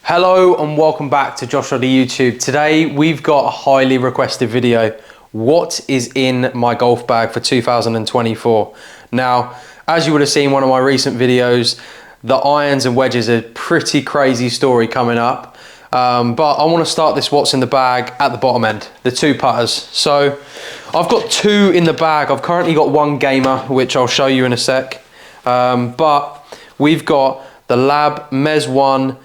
Hello and welcome back to Josh Roddy YouTube. Today we've got a highly requested video. What is in my golf bag for 2024? Now, as you would have seen one of my recent videos, the irons and wedges are a pretty crazy story coming up. But I want to start this what's in the bag at the bottom end, the two putters. So I've got two in the bag. I've currently got one gamer, which I'll show you in a sec. But we've got the Lab MEZZ 1.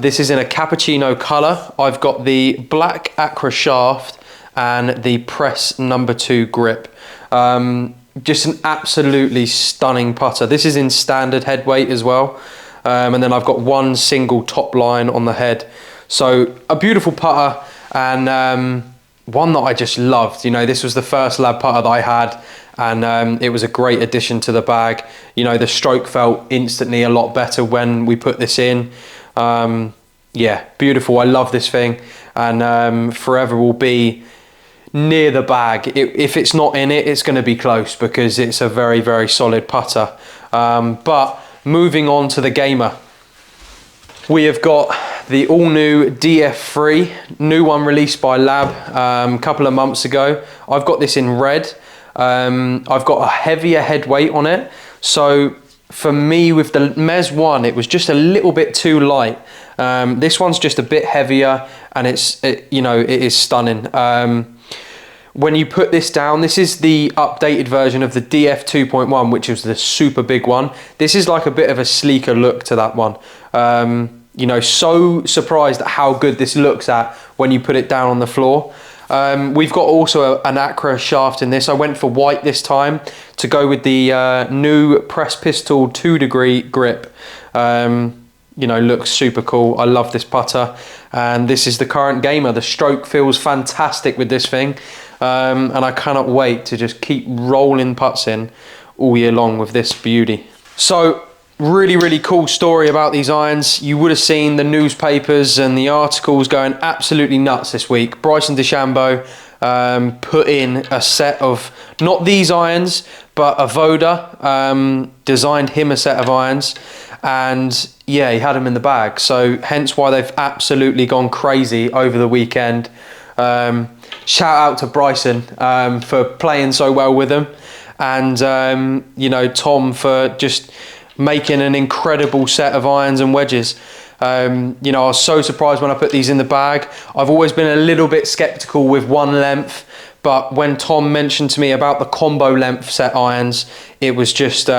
This is in a cappuccino colour. I've got the black Acra shaft and the press number 2 grip. Just an absolutely stunning putter. This is in standard head weight as well. And then I've got one single top line on the head. So a beautiful putter and one that I just loved. You know, this was the first Lab putter that I had, and it was a great addition to the bag. You know, the stroke felt instantly a lot better when we put this in. Yeah, beautiful. I love this thing, and forever will be near the bag. If it's not in it, it's going to be close because it's a very, very solid putter. But moving on to the gamer, we have got the all-new DF3, new one released by Lab a couple of months ago. I've got this in red. I've got a heavier head weight on it, so for me with the MEZZ 1 it was just a little bit too light. This one's just a bit heavier, and you know, it is stunning. When you put this down, this is the updated version of the DF 2.1, which was the super big one. This is like a bit of a sleeker look to that one. You know, so surprised at how good this looks at when you put it down on the floor. We've got also an Acra shaft in this. I went for white this time to go with the new press pistol 2-degree grip. You know, looks super cool. I love this putter, and this is the current gamer. The stroke feels fantastic with this thing, and I cannot wait to just keep rolling putts in all year long with this beauty. So really, really cool story about these irons. You would have seen the newspapers and the articles going absolutely nuts this week. Bryson Dechambeau put in a set of, not these irons, but Avoda designed him a set of irons, and yeah, he had them in the bag. So hence why they've absolutely gone crazy over the weekend. Shout out to Bryson for playing so well with them, and you know, Tom for just making an incredible set of irons and wedges. You know, I was so surprised when I put these in the bag. I've always been a little bit skeptical with one length, but when Tom mentioned to me about the combo length set irons, it was just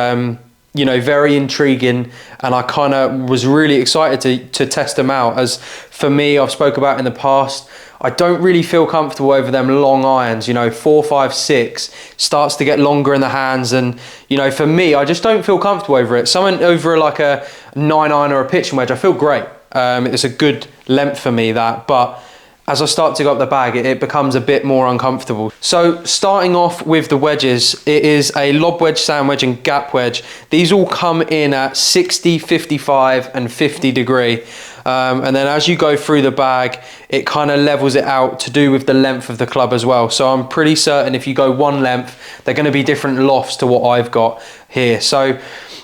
you know, very intriguing, and I kind of was really excited to test them out. As for me, I've spoke about in the past, I don't really feel comfortable over them long irons. You know, 4, 5, 6 starts to get longer in the hands, and you know, for me, I just don't feel comfortable over it. Something over like a 9 iron or a pitching wedge, I feel great. It's a good length for me, that, but as I start to go up the bag, it becomes a bit more uncomfortable. So starting off with the wedges, it is a lob wedge, sand wedge and gap wedge. These all come in at 60, 55 and 50 degree. And then as you go through the bag, it kind of levels it out to do with the length of the club as well. So I'm pretty certain if you go one length, they're going to be different lofts to what I've got here. So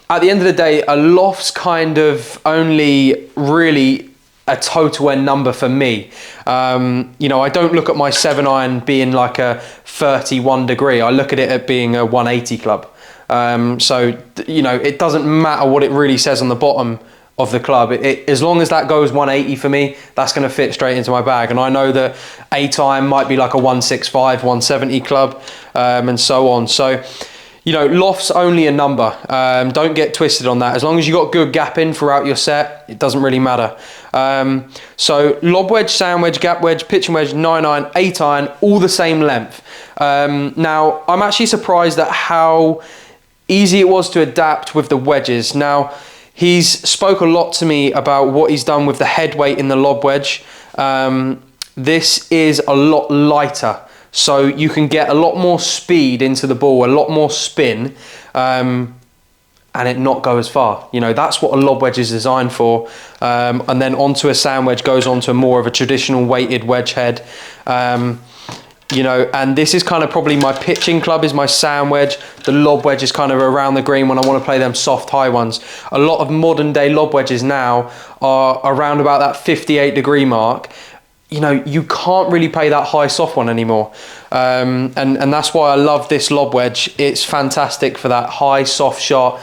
at the end of the day, a loft's kind of only really a total end number for me. You know, I don't look at my 7 iron being like a 31 degree. I look at it at being a 180 club. So, you know, it doesn't matter what it really says on the bottom of the club. As long as that goes 180 for me, that's going to fit straight into my bag. And I know that 8 iron might be like a 165, 170 club, and so on. So, you know, loft's only a number. Don't get twisted on that. As long as you got good gapping throughout your set, it doesn't really matter. So lob wedge, sand wedge, gap wedge, pitching wedge, 9 iron, 8 iron, all the same length. Now, I'm actually surprised at how easy it was to adapt with the wedges. Now, he's spoke a lot to me about what he's done with the head weight in the lob wedge. This is a lot lighter, so you can get a lot more speed into the ball, a lot more spin, and it not go as far. You know, that's what a lob wedge is designed for. And then onto a sand wedge goes onto more of a traditional weighted wedge head. You know, and this is kind of probably my pitching club is my sand wedge. The lob wedge is kind of around the green when I want to play them soft high ones. A lot of modern day lob wedges now are around about that 58-degree mark. You know, you can't really play that high soft one anymore. And that's why I love this lob wedge. It's fantastic for that high soft shot.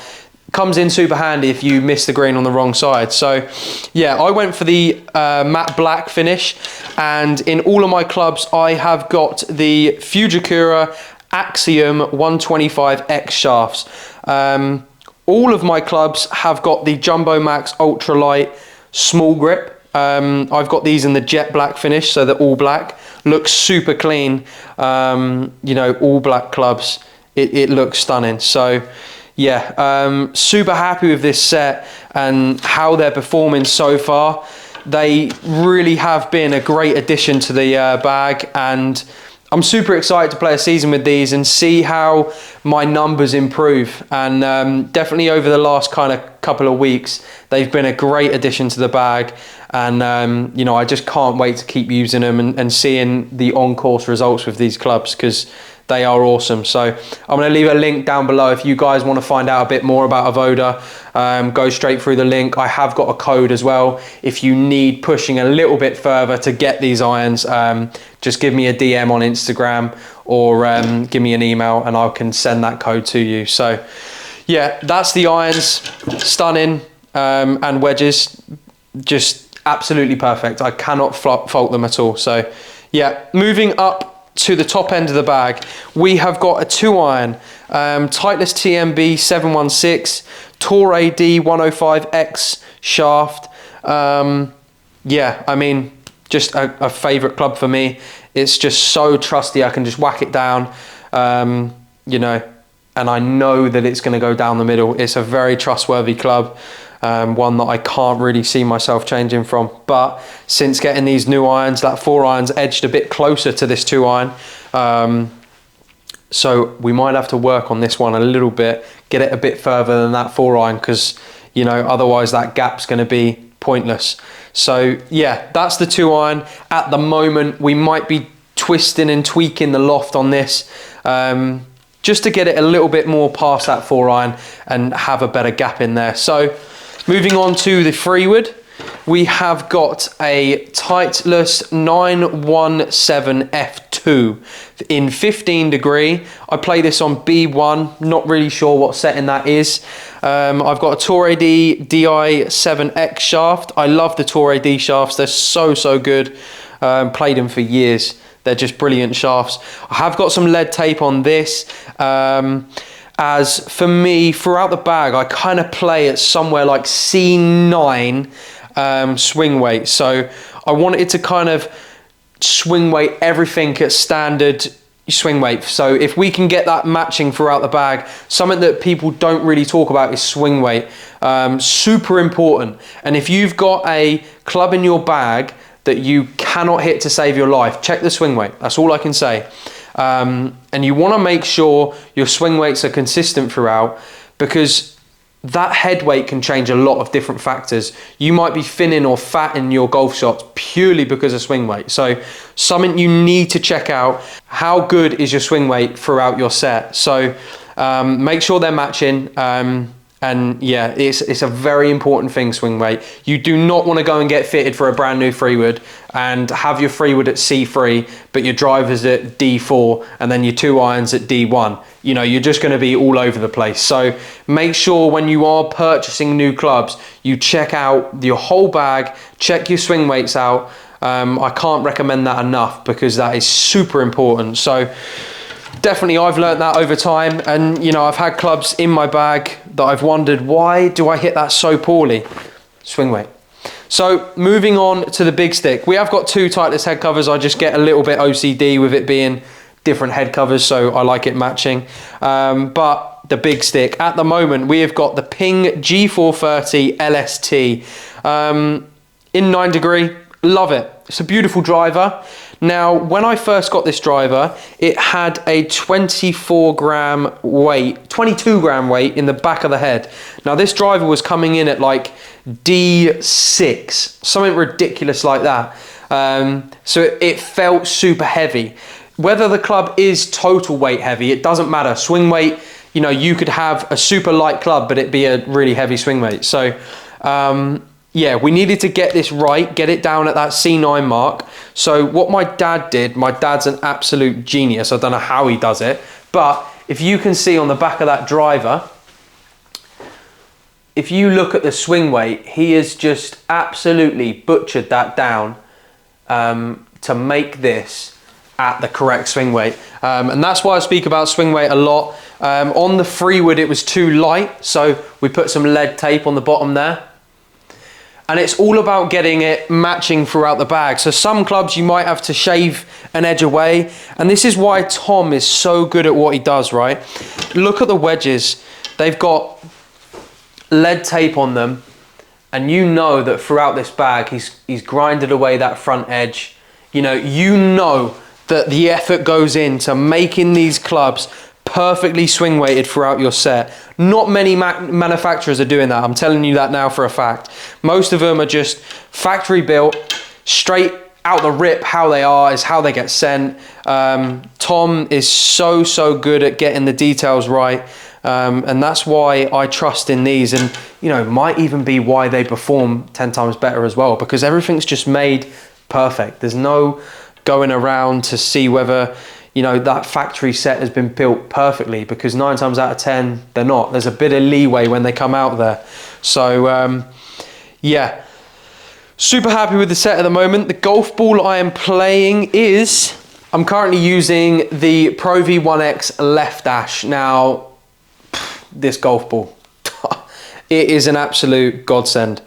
Comes in super handy if you miss the green on the wrong side. So yeah, I went for the matte black finish, and in all of my clubs I have got the Fujikura Axiom 125X shafts. All of my clubs have got the Jumbo Max Ultralight small grip. I've got these in the jet black finish, so they're all black. Looks super clean. You know, all black clubs, it looks stunning. So yeah, super happy with this set and how they're performing so far. They really have been a great addition to the bag, and I'm super excited to play a season with these and see how my numbers improve. And definitely over the last kind of couple of weeks, they've been a great addition to the bag. And you know, I just can't wait to keep using them and seeing the on-course results with these clubs, because they are awesome. So I'm going to leave a link down below if you guys want to find out a bit more about Avoda. Go straight through the link. I have got a code as well if you need pushing a little bit further to get these irons. Just give me a DM on Instagram, or give me an email and I can send that code to you. So yeah, that's the irons. Stunning. And wedges, just absolutely perfect. I cannot fault them at all. So yeah, moving up to the top end of the bag, we have got a 2 iron, Titleist TMB 716, Tour AD 105X shaft. Yeah, I mean, just a favorite club for me. It's just so trusty. I can just whack it down, you know, and I know that it's going to go down the middle. It's a very trustworthy club. One that I can't really see myself changing from. But since getting these new irons, that 4 iron's edged a bit closer to this 2 iron. So we might have to work on this one a little bit, get it a bit further than that 4 iron, because, you know, otherwise that gap's going to be pointless. So yeah, that's the 2 iron. At the moment, we might be twisting and tweaking the loft on this, just to get it a little bit more past that 4 iron and have a better gap in there. So moving on to the freewood, we have got a Titleist 917 F2 in 15 degree. I play this on B1, not really sure what setting that is. I've got a Tour AD Di7X shaft. I love the Tour AD shafts, they're so good. Played them for years, they're just brilliant shafts. I have got some lead tape on this. As for me, throughout the bag, I kind of play at somewhere like C9 swing weight. So I wanted to kind of swing weight everything at standard swing weight. So if we can get that matching throughout the bag, something that people don't really talk about is swing weight. Super important. And if you've got a club in your bag that you cannot hit to save your life, check the swing weight. That's all I can say. And you want to make sure your swing weights are consistent throughout, because that head weight can change a lot of different factors. You might be thinning or fatting your golf shots purely because of swing weight. So something you need to check out, how good is your swing weight throughout your set. So make sure they're matching. And yeah, it's a very important thing, swing weight. You do not want to go and get fitted for a brand new freewood and have your freewood at C3, but your driver's at D4 and then your 2 irons at D1. You know, you're just going to be all over the place. So make sure when you are purchasing new clubs, you check out your whole bag, check your swing weights out. I can't recommend that enough, because that is super important. So definitely I've learned that over time, and you know, I've had clubs in my bag that I've wondered, why do I hit that so poorly? Swing weight. So moving on to the big stick, we have got 2 Titleist head covers. I just get a little bit OCD with it being different head covers, so I like it matching. But the big stick, at the moment we have got the Ping G430 LST in 9 degree. Love it. It's a beautiful driver. Now, when I first got this driver, it had a 22 gram weight in the back of the head. Now, this driver was coming in at like D6, something ridiculous like that. So it felt super heavy. whether the club is total weight heavy, it doesn't matter. Swing weight, you know, you could have a super light club, but it'd be a really heavy swing weight. So, yeah, we needed to get this right, get it down at that C9 mark. So what my dad did, my dad's an absolute genius. I don't know how he does it, but if you can see on the back of that driver, if you look at the swing weight, he has just absolutely butchered that down to make this at the correct swing weight. And that's why I speak about swing weight a lot. On the free wood, it was too light, so we put some lead tape on the bottom there. And it's all about getting it matching throughout the bag. So some clubs you might have to shave an edge away. And this is why Tom is so good at what he does, right? Look at the wedges. They've got lead tape on them. And you know that throughout this bag, he's grinded away that front edge. You know that the effort goes into making these clubs perfectly swing weighted throughout your set. Not many manufacturers are doing that. I'm telling you that now for a fact. Most of them are just factory built, straight out the rip. How they are is how they get sent. Tom is so good at getting the details right. And that's why I trust in these, and you know, might even be why they perform 10 times better as well, because everything's just made perfect. There's no going around to see whether, you know, that factory set has been built perfectly, because 9 times out of 10 they're not. There's a bit of leeway when they come out there. So yeah, super happy with the set at the moment. The golf ball I am playing is, I'm currently using the Pro V1X Left Dash. Now this golf ball, it is an absolute godsend.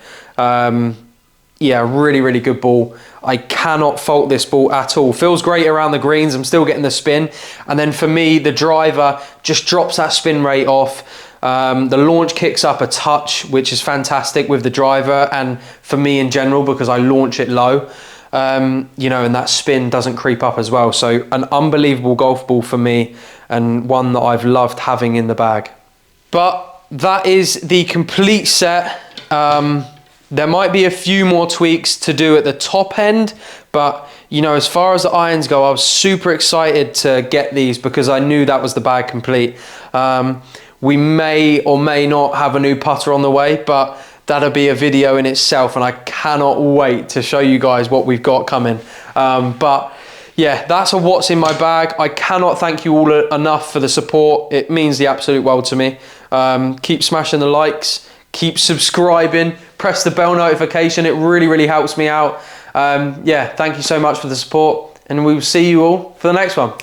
Yeah, really good ball. I cannot fault this ball at all. Feels great around the greens. I'm still getting the spin. And then for me, the driver just drops that spin rate off. The launch kicks up a touch, which is fantastic with the driver, and for me in general, because I launch it low. You know, and that spin doesn't creep up as well. So an unbelievable golf ball for me, and one that I've loved having in the bag. But that is the complete set. There might be a few more tweaks to do at the top end, but you know, as far as the irons go, I was super excited to get these because I knew that was the bag complete. We may or may not have a new putter on the way, but that'll be a video in itself, and I cannot wait to show you guys what we've got coming. But yeah, that's a what's in my bag. I cannot thank you all enough for the support. It means the absolute world to me. Keep smashing the likes, keep subscribing, press the bell notification. It really helps me out. Yeah, thank you so much for the support, and we will see you all for the next one.